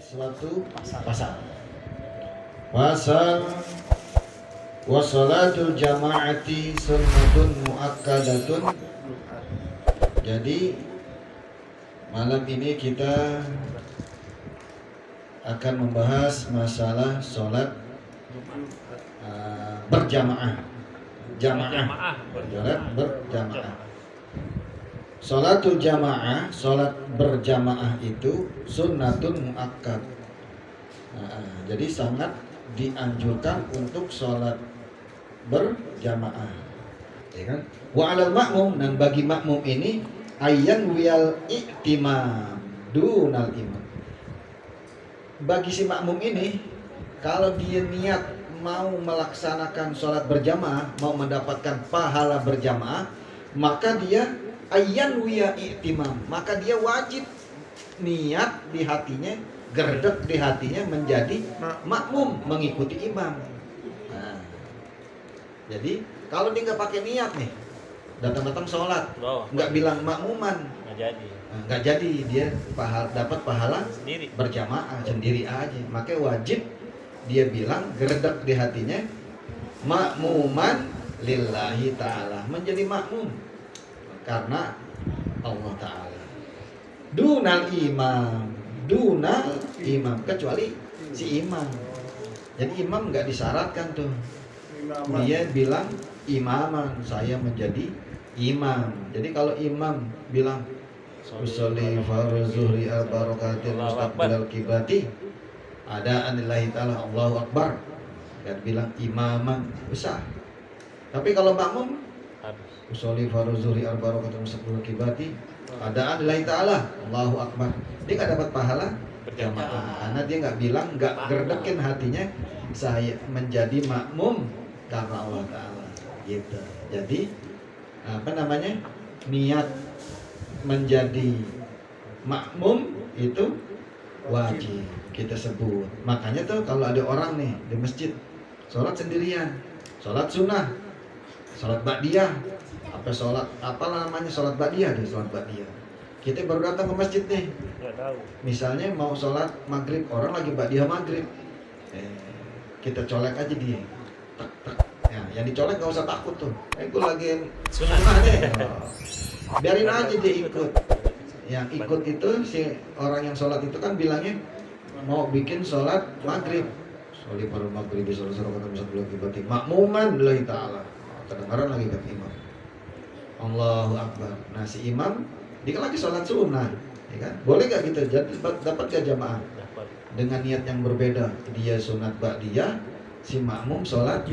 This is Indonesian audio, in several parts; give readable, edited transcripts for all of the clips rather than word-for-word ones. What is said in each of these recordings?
suatu pasal. Pasal wassalatul jama'ati sunnatun muakkadatun. Jadi malam ini kita akan membahas masalah sholat berjamaah. Sholat berjamaah. Sholatul jamaah, sholat berjamaah itu sunnatun muakkad. Jadi sangat dianjurkan untuk sholat berjamaah, ya kan? Wa alal makmum, dan bagi makmum ini ayyan wiyal i'timam dunal imam. Bagi si makmum ini, kalau dia niat mau melaksanakan sholat berjamaah, mau mendapatkan pahala berjamaah, maka dia ayyan wiya i'timam, maka dia wajib niat di hatinya, gerdek di hatinya menjadi makmum, mengikuti imam. Nah, jadi kalau dia nggak pakai niat nih, datang-datang sholat, nggak bilang makmuman, nggak jadi, dia dapat pahala sendiri, berjamaah sendiri aja. Makanya wajib dia bilang gerdek di hatinya, makmuman lillahi ta'ala, menjadi makmum karena Allah Ta'ala. Dunal imam, kecuali si imam. Jadi imam nggak disyaratkan tuh, dia bilang imaman, saya menjadi imam. Jadi kalau imam bilang usolli farz zuhri al-barakatil mustaqbilal kiblati, ada anillahi ta'ala, Allahu Akbar, dan bilang imaman, besar. Tapi kalau makmum usolli farz zuhri al-barakatil mustaqbilal kiblati, ada anillahi ta'ala, Allahu Akbar, dia nggak dapat pahala berjamaah karena dia nggak bilang, nggak gerdekin hatinya saya menjadi makmum karena Allah Ta'ala gitu. Jadi niat menjadi makmum itu wajib kita sebut. Makanya tuh kalau ada orang nih di masjid sholat sendirian, sholat sunnah, sholat ba'diyah, sholat ba'diyah deh, sholat ba'diyah. Kita baru datang ke masjid nih, misalnya mau sholat maghrib, orang lagi ba'diyah maghrib, kita colek aja dia, ya, yang dicolek gak usah takut tuh, gue lagi sunnah deh, biarin aja dia ikut. Yang ikut itu si orang yang sholat itu kan bilangnya mau bikin sholat maghrib, sholat baru maghrib, sholat makmuman lillahi ta'ala, kedengaran lagi kata imam, Allahu Akbar. Nah si imam dia kan lagi sholat sunnah, ya kan? Boleh gak kita dapat gak jamaah dengan niat yang berbeda? Dia sunat ba'diyah, si makmum sholat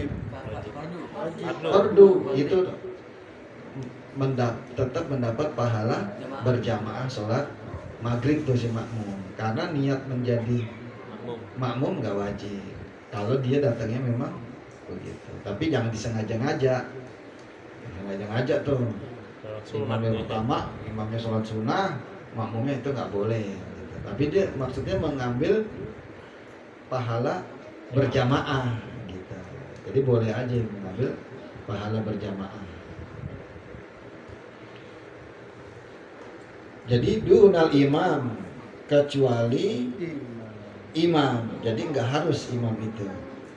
fardu, itu tetap mendapat pahala berjamaah sholat maghrib tuh si makmum, karena niat menjadi makmum gak wajib kalau dia datangnya memang begitu. Tapi jangan disengaja-ngaja tuh. Imam yang pertama, imamnya sholat sunnah, makmumnya itu nggak boleh gitu. Tapi dia maksudnya mengambil pahala berjamaah gitu. Jadi boleh aja mengambil pahala berjamaah. Jadi dunal imam, kecuali imam. Jadi nggak harus imam itu.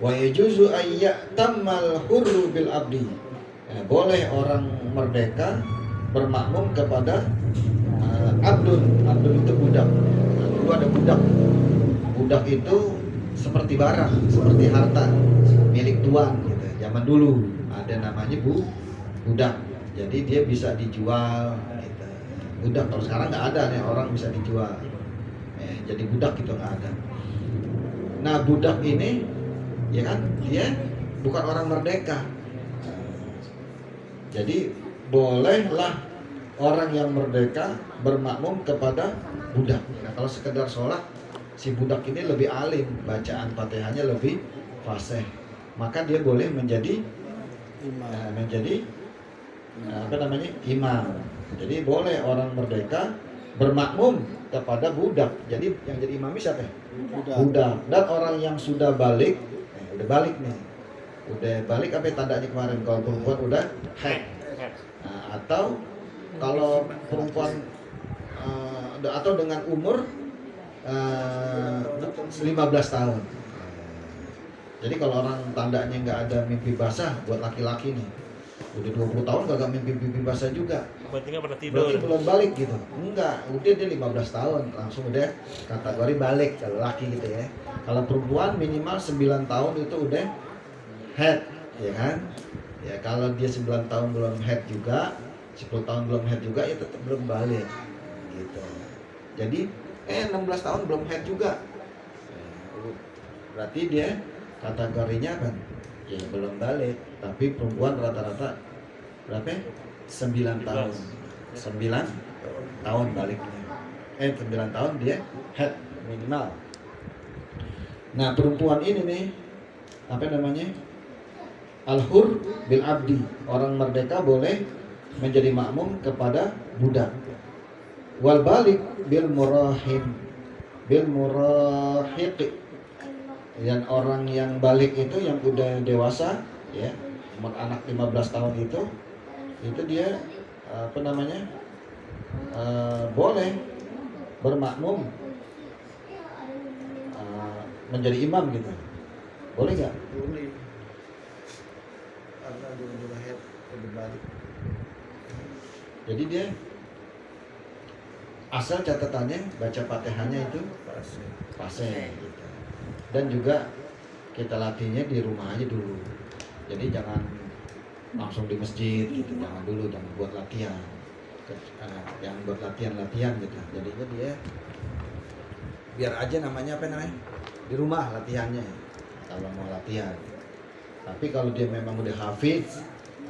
Wa yajuzu ayyatammal hurru bil abdi. Boleh orang merdeka bermakmum kepada abdun itu budak. Dulu ada budak itu seperti barang, seperti harta milik tuan gitu. Zaman dulu ada namanya budak, jadi dia bisa dijual gitu. Budak, kalau sekarang nggak ada nih orang bisa dijual, jadi budak itu nggak ada. Nah budak ini ya kan dia bukan orang merdeka, jadi bolehlah orang yang merdeka bermakmum kepada budak. Nah, kalau sekedar sholat, si budak ini lebih alim, bacaan Fatihahnya lebih fasih, maka dia boleh menjadi imam. Jadi boleh orang merdeka bermakmum kepada budak. Jadi yang jadi imam siapa? Budak. Dan orang yang sudah balik, udah balik apa tandanya kemarin? Kalau perempuan udah haid. Nah, atau kalau perempuan atau dengan umur 15 tahun. Jadi kalau orang tandanya nggak ada mimpi basah buat laki-laki nih, udah 20 tahun gak mimpi basah juga. Berarti nggak pernah tidur. Berarti belum balik gitu. Enggak, udah dia 15 tahun langsung udah kategori balik kalau laki gitu ya. Kalau perempuan minimal 9 tahun itu udah head, ya kan? Ya kalau dia 9 tahun belum head juga, 10 tahun belum head juga, ya tetap belum balik gitu. Jadi 16 tahun belum head juga. Berarti dia kategorinya kan ya belum balik. Tapi perempuan rata-rata berapa? 9 tahun. 9 tahun baliknya. 9 tahun dia head minimal. Nah, perempuan ini nih apa namanya? Al-hur bil abdi, orang merdeka boleh menjadi makmum kepada budak. Wal balik bil murahiq, dan orang yang balik itu yang udah dewasa ya, anak 15 tahun itu dia apa namanya, boleh bermakmum menjadi imam gitu, boleh nggak? Boleh. Karena dua-dua head berbalik. Jadi dia asal catatannya baca Fatihahnya itu fase gitu. Dan juga kita latihnya di rumah aja dulu. Jadi jangan langsung di masjid gitu, jangan dulu, jangan buat latihan. Yang buat latihan gitu. Jadinya dia biar aja namanya apa namanya? Di rumah latihannya. Kalau mau latihan. Tapi kalau dia memang udah hafiz,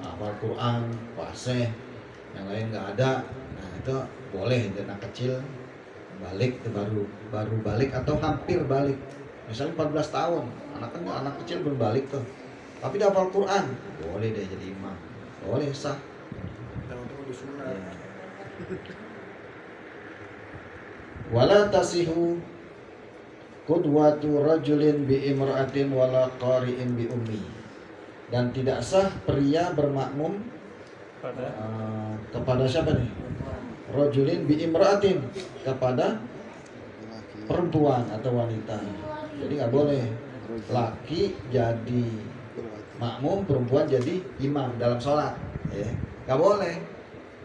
hafal Quran, fase, yang lain nggak ada, nah itu boleh dia anak kecil balik itu baru balik atau hampir balik. Misalnya 14 tahun, anak kecil belum balik tuh. Tapi dia hafal Quran, boleh deh jadi imam. Boleh sah. Yang itu disunat. Ya. Wala tasihu qudwatu rajulin bi imra'atin wala qari'in bi ummi. Dan tidak sah pria bermakmum kepada siapa nih? Rajulin bi imra'atin, kepada perempuan atau wanita. Jadi nggak boleh laki jadi makmum, perempuan jadi imam dalam sholat, ya nggak boleh,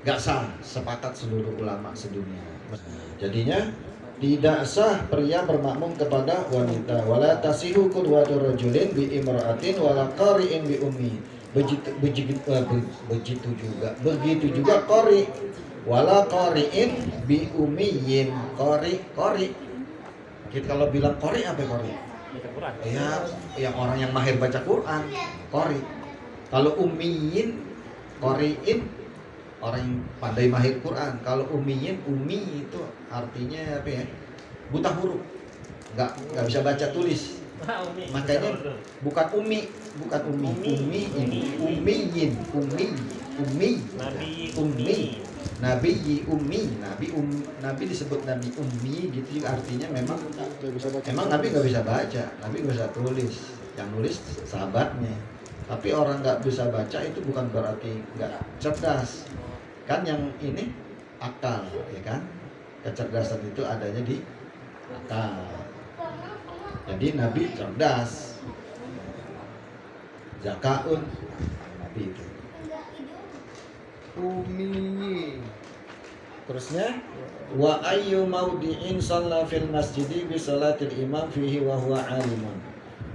nggak sah, sepakat seluruh ulama sedunia. Jadinya tidak sah pria bermakmum kepada wanita. Wala tasihu qudwatu rajulin bi imra'atin wala qari'in bi ummi. Begitu juga qari. Wala qari'in bi ummiyin. Qari. Kita kalau bilang qari apa qari? Ya, yang orang yang mahir baca Quran, qari. Kalau ummiyin, qari'in orang yang pandai mahir Quran. Kalau ummiyin, ummi itu artinya apa ya? Buta huruf, nggak bisa baca tulis. Makanya bukan ummi, ummiyin. Nabi disebut nabi ummi gitu, artinya memang nabi nggak bisa baca, nabi nggak bisa tulis. Yang nulis sahabatnya. Tapi orang nggak bisa baca itu bukan berarti nggak cerdas. Kan yang ini akal, ya kan? Kecerdasan itu adanya di akal. Jadi Nabi cerdas. Zakaun Nabi itu. Umi. Terusnya wa ayyu maudi'in shalla fil masjidi bi salatil imam fihi wa huwa alimun.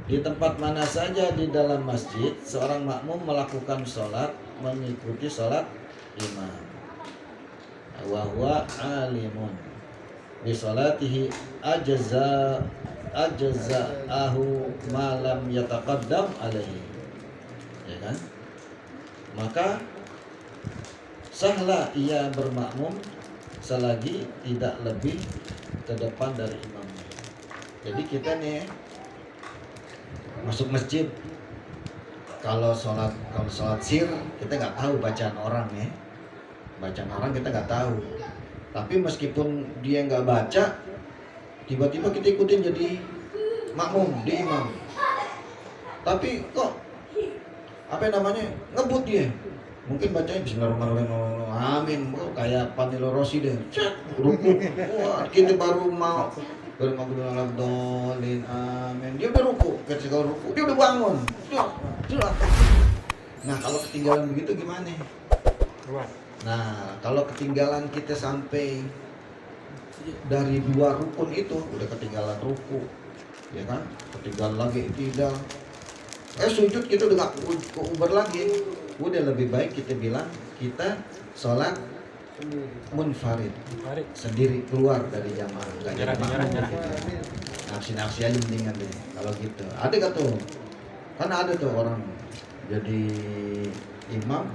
Di tempat mana saja di dalam masjid seorang makmum melakukan sholat mengikuti sholat imam, wa huwa alimun bi sholatihi ajza'ahu ma lam yataqaddam alaihi, ya kan? Maka sahlah ia bermakmum selagi tidak lebih ke depan dari imamnya. Jadi kita nih masuk masjid, kalau sholat sir kita nggak tahu bacaan orang ya, bacaan orang kita nggak tahu. Tapi meskipun dia nggak baca, tiba-tiba kita ikutin jadi makmum di imam. Tapi kok apa namanya ngebut dia, mungkin bacanya Bismillahirrahmanirrahim, amin, kayak Panilo Rossi deh, ruku, wah kita baru mau Dolin, amin. Dia udah ruku, ketika ruku dia udah bangun. Sudah. Nah kalau ketinggalan begitu gimana? Nah kalau ketinggalan kita sampai dari 2 rukun itu udah ketinggalan ruku, ya kan? Ketinggalan lagi tidak. Sujud kita udah gak keuber lagi. Udah lebih baik kita bilang kita sholat munfarid sendiri keluar dari jamaah, nggak jadi makmum gitu. Nafsi aja mendingan deh kalau gitu. Ada gak tuh? Kan ada tuh orang jadi imam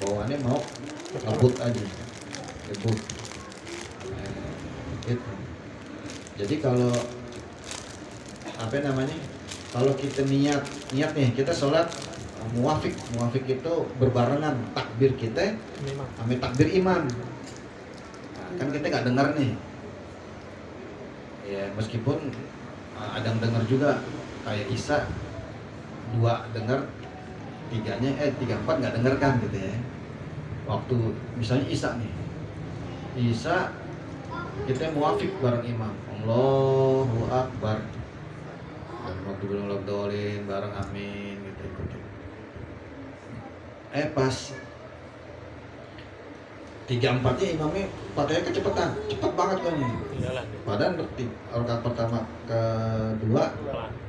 bawaannya mau ngebut aja, ngebut. Gitu. Jadi kalau apa namanya? Kalau kita niat nih kita sholat muwafik itu berbarengan takbir kita sama takbir imam. Nah, kan kita nggak dengar nih. Ya meskipun ada yang dengar juga kayak Isa 2 dengar, 3 4 nggak dengar kan gitu ya. Waktu misalnya Isa nih, Isa kita muwafik bareng imam, Allahu Akbar. Dan waktu belum dolin bareng amin gitu ikutin. Pas 3-4-nya imamnya Fatihah kecepatan, cepat banget kan nih. Padahal rakaat pertama kedua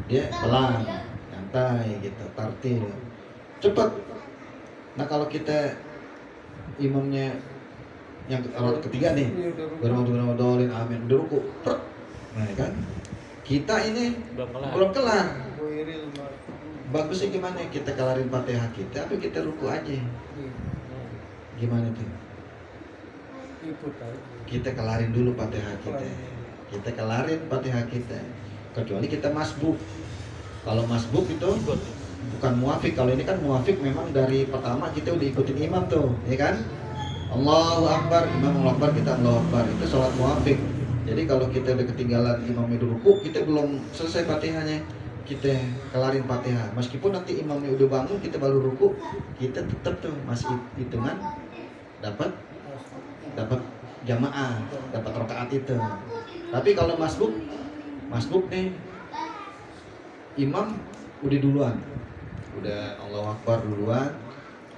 dia pelan, santai gitu, tartil, cepet. Nah kalau kita imamnya yang rakaat ketiga nih, belum dolin amin, udah ruku, nah kan kita ini belum kelar. Bagusnya gimana? Kita kelarin Fatihah kita, tapi kita ruku aja. Gimana tuh? Kita kelarin dulu Fatihah kita. Kita kelarin Fatihah kita. Kecuali kita masbuk. Kalau masbuk itu bukan muafik. Kalau ini kan muafik memang dari pertama kita udah ikutin imam tuh, ya kan? Allahu Akbar, imam Allahu Akbar, kita Allahu Akbar. Itu sholat muafik. Jadi kalau kita udah ketinggalan imamnya udah ruku, kita belum selesai Fatihahnya, kita kelarin Fatihah. Meskipun nanti imamnya udah bangun, kita baru ruku, kita tetap tuh masih hitungan dapat jamaah, dapat rakaat itu. Tapi kalau masbuk nih, imam udah duluan, udah Allahu Akbar duluan,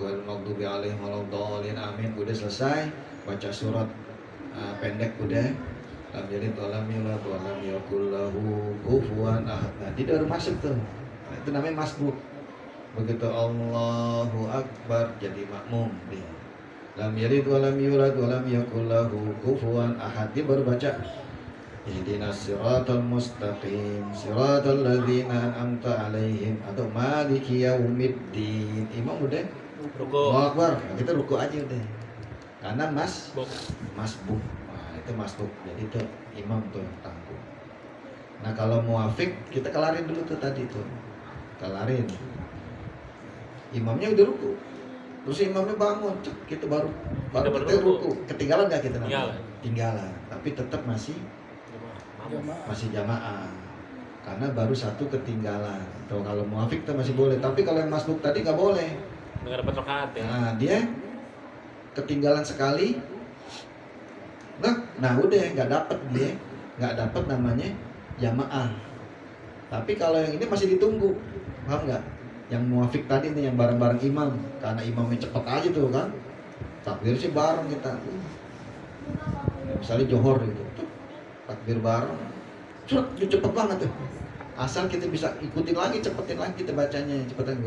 wal maghdubi alaihim waladdallin amin, udah selesai baca surat pendek udah. Lam yalid wa lam yulad wa lam yakul lahu kufuwan ahad. Nah, dia baru masuk tuh. Nah, itu namanya masbuk. Begitu Allahu Akbar jadi makmum dia. Lam yalid wa lam yulad wa lam yakul lahu kufuwan ahad. Dia baru baca ihdinas siratal mustaqim siratal ladzina an'amta 'alaihim atau maliki yaumiddin. Imam udah ruku. Allahu Akbar. Nah, kita ruku aja udah. Karena masbuk. Itu masbuk, jadi itu imam tuh yang tangguh. Nah kalau muafik kita kelarin dulu tuh tadi tuh, kelarin. Imamnya udah ruku, terus imamnya bangun, kita baru kita ruku. Ketinggalan nggak kita namanya? Tinggalan, tapi tetap masih jamaah, karena baru satu ketinggalan. Tuh kalau muafik tuh masih boleh, tapi kalau yang masbuk tadi nggak boleh. Nggak dapat rakaat ya? Nah dia ketinggalan sekali. Nah udah nggak dapat namanya jamaah. Tapi kalau yang ini masih ditunggu, paham nggak? Yang muafik tadi nih yang bareng-bareng imam, karena imamnya cepet aja tuh kan, takbir sih bareng kita. Misalnya johor gitu, takbir bareng, cepet banget tuh. Asal kita bisa ikutin lagi, cepetin lagi kita bacanya, cepetan.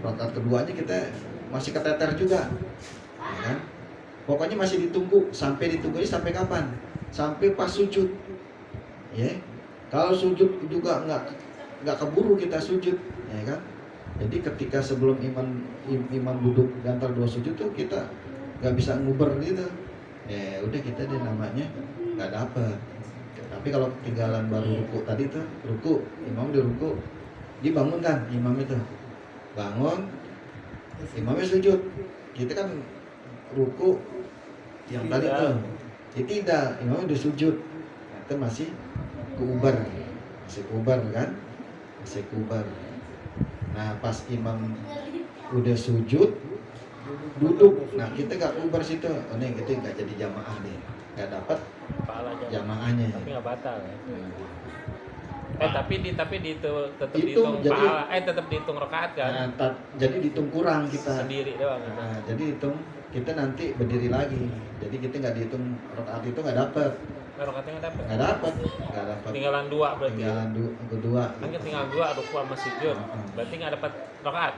Rakaat keduanya kita masih keteter juga, ya kan? Pokoknya masih ditunggu, ditunggunya sampai kapan? Sampai pas sujud, ya. Kalau sujud juga nggak keburu kita sujud, ya kan? Jadi ketika sebelum imam duduk di antara 2 sujud tuh kita nggak bisa nguber gitu, ya udah kita deh namanya nggak dapet. Tapi kalau ketinggalan baru ruku tadi tuh, imam udah ruku, dia bangun kan, imam itu bangun, imamnya sujud, kita kan ruku yang tadi tuh, tidak, imam udah sujud, nah, itu masih kubar kan, masih kubar. Nah pas imam udah sujud, duduk, nah kita gak kubar situ, oh nih kita gak jadi jamaah nih, nggak dapat pahala jamaah. jamaahnya. Tapi nggak batal ya. Nah, Tapi itu tetap Hitung, dihitung jadi- pahala, tetap dihitung rakaat kan. jadi dihitung kurang kita. Sendiri doang. Kan? Nah, jadi hitung kita nanti berdiri lagi. Jadi kita nggak dihitung rakaat itu nggak dapat, Rakaatnya nggak nggak dapat. dapat. Tinggalan 2 berarti. Tinggalan kedua. Kan tinggal 2 ruku sama sujud. Berarti nggak dapat rakaat.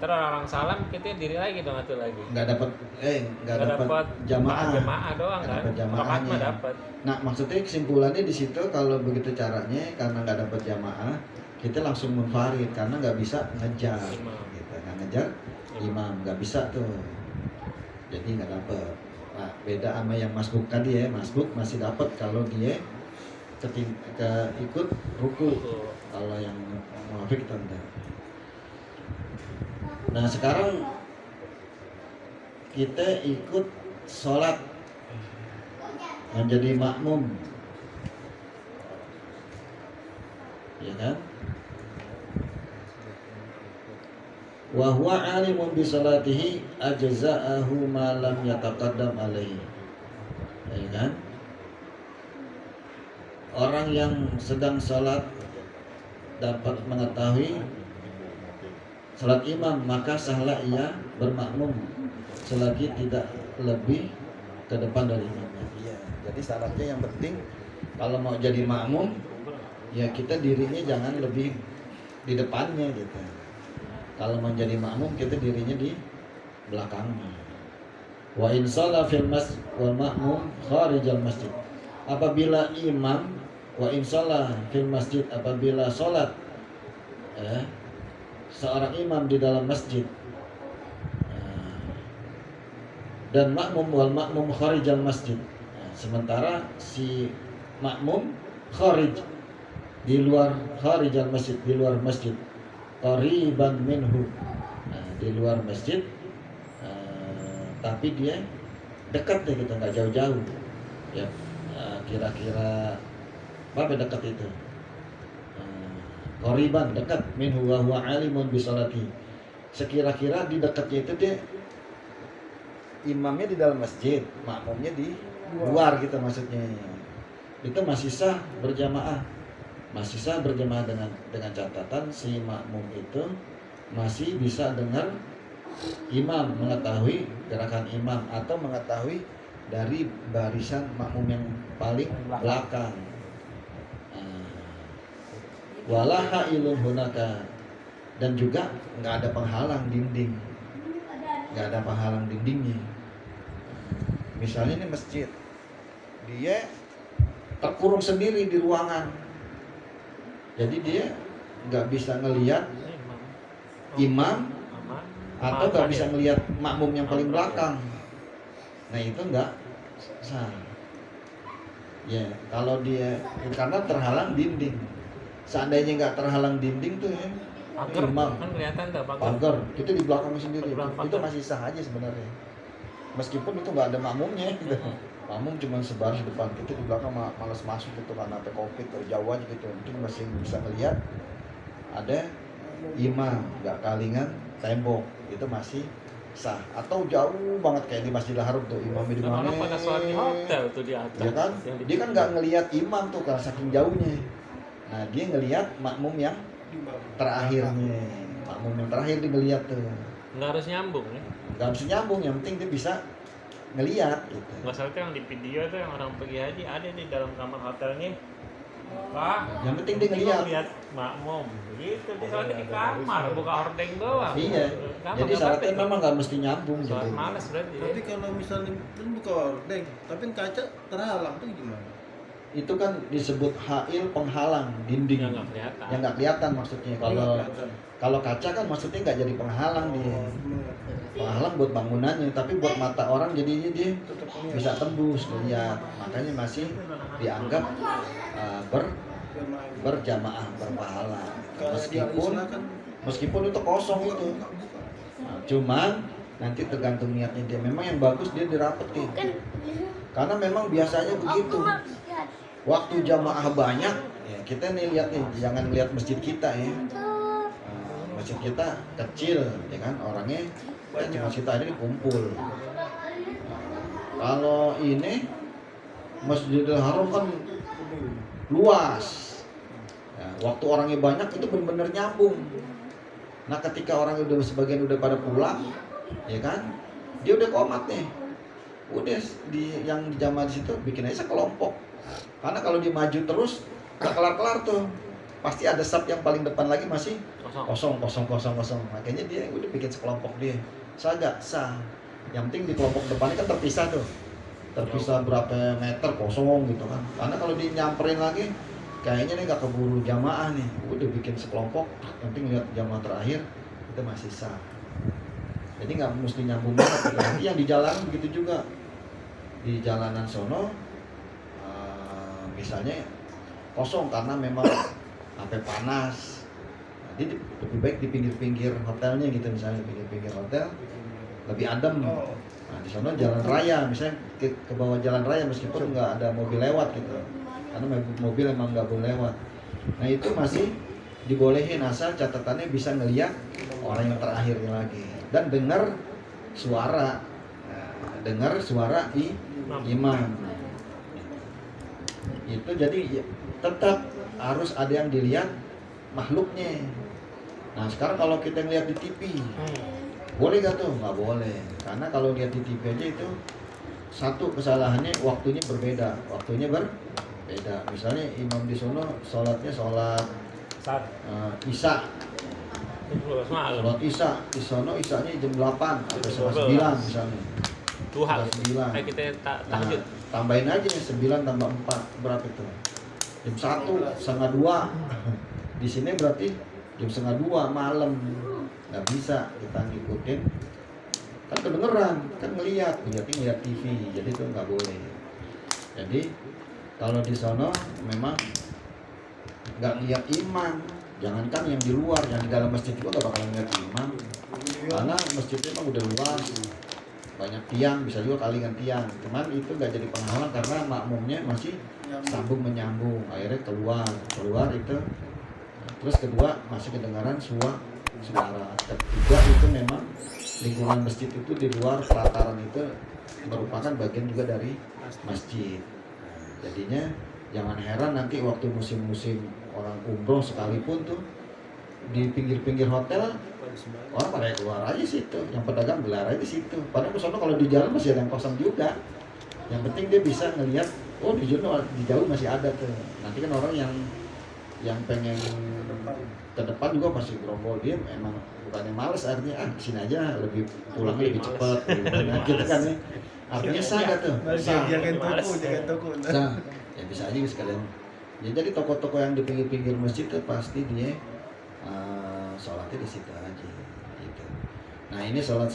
Terus orang salam kita diri lagi dong atau lagi. Nggak dapat Nggak dapat jamaah. jamaah doang Nggak kan. dapat jamaahnya. Rakaat mah dapat. Nah, maksudnya kesimpulannya di situ kalau begitu caranya karena nggak dapat jamaah, kita langsung munfarid karena nggak bisa ngejar, Imam. gitu. Nggak ngejar imam, nggak bisa tuh. Jadi nggak dapat. Nah, beda sama yang masbuk tadi ya, masbuk masih dapat kalau dia ikut ruku. Tuh. Kalau yang munafik tanda. Nah, sekarang kita ikut sholat menjadi makmum, ya kan? Wa huwa alimun bi salatihi ajza'ahu ma lam yataqaddam alaihi. Ya kan? Orang yang sedang sholat dapat mengetahui salat imam, maka sahlah ia bermakmum selagi tidak lebih ke depan dari imamnya. Iya. Jadi syaratnya yang penting kalau mau jadi makmum ya kita dirinya jangan lebih di depannya gitu. Kalau mau jadi makmum kita dirinya di belakangnya. Wa in shalla fil masjid wal makmum kharijal masjid. Apabila imam wa in shalla fil masjid, apabila salat seorang imam di dalam masjid dan makmum wal makmum kharijal masjid, sementara si makmum kharij di luar, kharijal masjid di luar masjid, qariban minhu di luar masjid, tapi dia dekat deh kita nggak jauh-jauh ya, kira-kira berapa dekat itu? Qariban, dekat, minhu wa huwa alimun bi sholati. Sekira-kira di dekatnya itu dia imamnya di dalam masjid, makmumnya di luar gitu maksudnya. Itu masih sah berjamaah. Masih sah berjamaah dengan catatan si makmum itu masih bisa dengar imam, mengetahui gerakan imam atau mengetahui dari barisan makmum yang paling belakang. Walaha ilun hunaka, dan juga nggak ada penghalang dinding, nggak ada penghalang dindingnya. Misalnya ini masjid, dia terkurung sendiri di ruangan, jadi dia nggak bisa ngelihat imam atau nggak bisa ngelihat makmum yang paling belakang. Nah itu nggak sah. Ya kalau dia karena terhalang dinding. Seandainya nggak terhalang dinding tuh ya, Pagar imam kan kelihatan tuh pagar, kita di belakang sendiri, Pagar. itu masih sah aja sebenarnya. Meskipun itu nggak ada makmumnya, gitu. Makmum cuma sebaris depan, kita di belakang malas masuk gitu karena sampai covid jauh aja gitu. Mungkin masih bisa ngelihat ada imam, nggak kalingan tembok, itu masih sah. Atau jauh banget kayak di Masjidil Haram tuh imamnya di mana? Orang pada sholat di hotel tuh di atas. Ya kan? Dia kan nggak ngelihat imam tuh karena saking jauhnya. Nah dia ngelihat makmum yang terakhirnya, makmum yang terakhir dia ngelihat tuh. Nggak harus nyambung ya. Nggak harus nyambung, yang penting dia bisa ngelihat gitu. Nggak salah tuh yang di video tuh yang orang pergi haji ada di dalam kamar hotelnya. Pak, Yang penting dia ngelihat. lihat makmum begitu, dia sholat di kamar, buka hordeng doang. Iya. Kamar Jadi nggak syaratnya apa-apa. memang nggak mesti nyambung Sholat gitu. malas berarti. Tapi kalau misalnya kan buka hordeng, tapi kaca terhalang tuh gimana? Itu kan disebut hail penghalang dinding. Yang nggak kelihatan. Yang nggak kelihatan maksudnya. Kalau kaca kan maksudnya nggak jadi penghalang dia. Penghalang buat bangunannya, tapi buat mata orang jadinya dia bisa tembus lihat. Makanya masih dianggap berjamaah, berpahala. Meskipun itu kosong itu. Nah, cuman nanti tergantung niatnya dia. Memang yang bagus dia dirapetin. Karena memang biasanya begitu. Waktu jamaah banyak, ya kita nih lihat nih, jangan lihat masjid kita ya. Masjid kita kecil, ya kan, orangnya ya cuma kita ini kumpul. Kalau ini Masjidil Haram kan luas. Ya, waktu orangnya banyak itu benar-benar nyambung. Nah ketika orang udah sebagian udah pada pulang, ya kan, dia udah komat nih. Udah yang jamaah di situ bikin aja sekelompok. Karena kalau dia maju terus gak kelar-kelar tuh. Pasti ada sub yang paling depan lagi masih kosong. Makanya dia udah bikin sekelompok dia. Sah gak? Sah. Yang penting di kelompok depannya kan terpisah tuh. Terpisah berapa meter kosong gitu kan. Karena kalau dia nyamperin lagi kayaknya nih gak keburu jamaah nih. Udah bikin sekelompok, yang penting lihat jamaah terakhir itu masih sah. Jadi nggak mesti nyambung banget. Nanti yang di jalan begitu juga. Di jalanan sono misalnya kosong karena memang sampai panas. Jadi lebih baik di pinggir-pinggir hotelnya gitu, misalnya pinggir-pinggir hotel lebih adem. Nah di sana jalan raya, misalnya ke bawah jalan raya meskipun nggak ada mobil lewat gitu, karena mobil emang nggak boleh lewat. Nah itu masih dibolehin asal catatannya bisa ngeliat orang yang terakhirnya lagi dan dengar suara, imam. Itu jadi tetap harus ada yang dilihat makhluknya. Nah sekarang kalau kita ngeliat di TV, boleh gak tuh? Nggak boleh. Karena kalau lihat di TV aja itu satu kesalahannya waktunya berbeda. Misalnya imam di sono sholatnya sholat isya. Sholat isya di sono isyanya jam 8 atau setengah 9 misalnya. Duha. Kayak kita tahajud. Tambahin aja nih 9 tambah 4 berapa itu? Jam 1, setengah 2. Di sini berarti jam setengah 2 malam. Nggak bisa kita ngikutin, kan kedengeran, kan ngelihat TV, jadi itu nggak boleh. Jadi kalau di sono memang nggak ngeliat imam, jangankan yang di luar, yang di dalam masjid juga nggak bakal ngeliat imam, karena masjidnya emang udah luas, banyak tiang, bisa juga kalingan tiang. Cuman itu nggak jadi penghalang karena makmumnya masih sambung menyambung, akhirnya keluar itu. Terus kedua masih kedengaran suara. Ketiga itu memang lingkungan masjid itu di luar pelataran itu merupakan bagian juga dari masjid. Jadinya jangan heran nanti waktu musim-musim orang umroh sekalipun tuh di pinggir-pinggir hotel orang pada keluar aja situ, yang pedagang gelar aja situ. Padahal kesana kalau di jalan masih ada yang kosong juga. Yang penting dia bisa ngelihat, oh di jauh masih ada tuh. Nanti kan orang yang pengen ke depan juga masih gerombol, dia emang bukannya males, artinya sini aja lebih pulangnya lebih cepat gitu kan ya. Artinya sah gak tuh? Jangan toko. Sah. Ya bisa aja sekalian. Ya, jadi toko-toko yang di pinggir-pinggir masjid itu pasti dia sholatnya di situ aja gitu. Nah ini sholat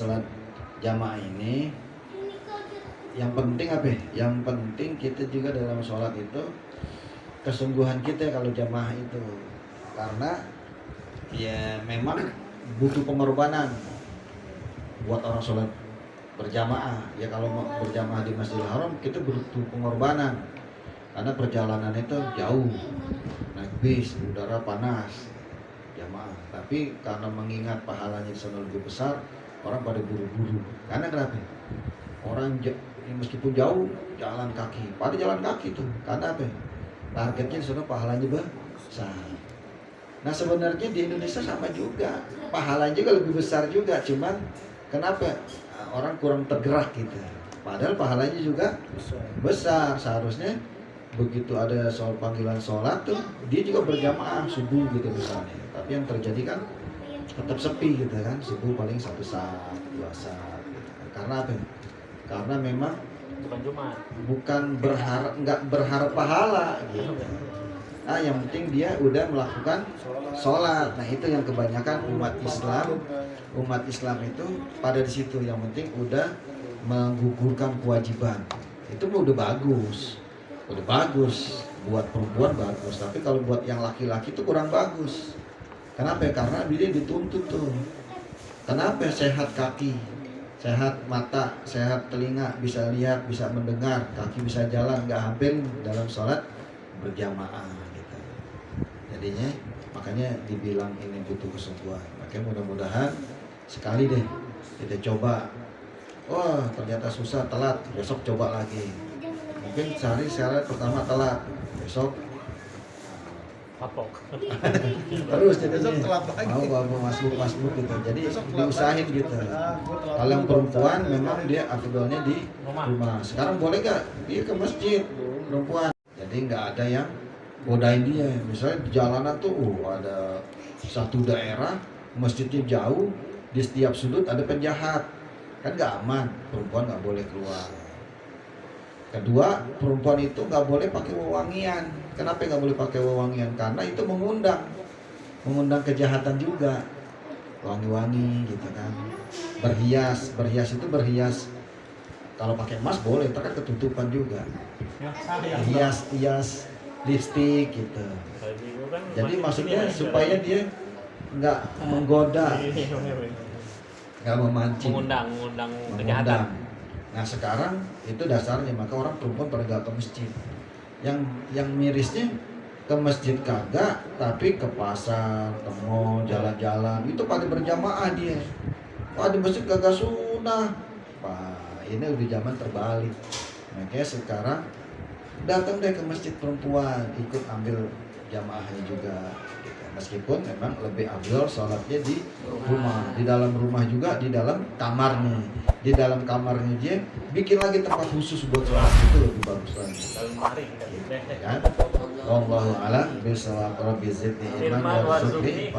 jamaah ini yang penting apa ya? Yang penting kita juga dalam sholat itu kesungguhan kita kalau jamaah itu, karena ya memang butuh pengorbanan buat orang sholat berjamaah. Ya kalau mau berjamaah di Masjidil Haram kita butuh pengorbanan karena perjalanan itu jauh, naik bis, udara panas, jamaah. Tapi karena mengingat pahalanya di sana lebih besar, orang pada buru-buru. Karena kenapa? Orang meskipun jauh jalan kaki, pada jalan kaki tuh. Karena apa? Targetnya di sana pahalanya besar. Nah sebenarnya di Indonesia sama juga, pahalanya juga lebih besar juga, cuman kenapa orang kurang tergerak gitu. Padahal pahalanya juga besar. Seharusnya begitu ada soal panggilan sholat tuh, dia juga berjamaah subuh gitu misalnya. Tapi yang terjadi kan tetap sepi gitu kan, subuh paling 1 saat, 2 saat. Gitu. Karena apa? Karena memang bukan nggak berharap pahala gitu. Nah yang penting dia udah melakukan sholat. Nah itu yang kebanyakan umat Islam itu pada di situ. Yang penting udah menggugurkan kewajiban. Itu udah bagus buat perempuan bagus. Tapi kalau buat yang laki-laki itu kurang bagus. Kenapa? Karena dia dituntut tuh. Kenapa? Sehat kaki, sehat mata, sehat telinga, bisa lihat, bisa mendengar, kaki bisa jalan, nggak hampir dalam sholat berjamaah. Jadinya makanya dibilang ini butuh kesungguhan. Makanya mudah-mudahan sekali deh kita coba. Wah ternyata susah, telat, besok coba lagi. Mungkin sehari pertama telat, besok Kapok. terus jadi Besok telat lagi. mau masuk gitu. Jadi Besok telat diusahain lagi. gitu. Gua telat Kalau yang dulu, perempuan telat. memang dia afdolnya di rumah. Sekarang boleh gak dia ke masjid perempuan? Jadi nggak ada yang godain dia. Misalnya di jalanan tuh ada satu daerah masjidnya jauh, di setiap sudut ada penjahat, kan nggak aman. Perempuan nggak boleh keluar. Kedua, perempuan itu nggak boleh pakai wewangian. Kenapa nggak boleh pakai wewangian? Karena itu mengundang kejahatan juga. Wangi-wangi gitu kan. Berhias itu berhias. Kalau pakai emas boleh, ntar kan ketutupan juga. Hias lipstik gitu. Jadi maksudnya supaya dia nggak menggoda, nggak memancing, mengundang kejahatan. Nah sekarang itu dasarnya, maka orang perempuan pada nggak ke masjid. Yang mirisnya ke masjid kagak, tapi ke pasar, ke mall, jalan-jalan itu pada berjamaah dia. Wah di masjid kagak sunah. Wah ini udah zaman terbalik. Makanya sekarang datang deh ke masjid perempuan, ikut ambil jamaahnya juga. Meskipun memang lebih afdol sholatnya di rumah, di dalam rumah juga, di dalam kamarnya. Di dalam kamarnya dia bikin lagi tempat khusus buat sholat, itu lebih bagus lagi. Dalam hari Kan? Wallahu a'lam bishawab. Rabbi zidni iman warzuqni.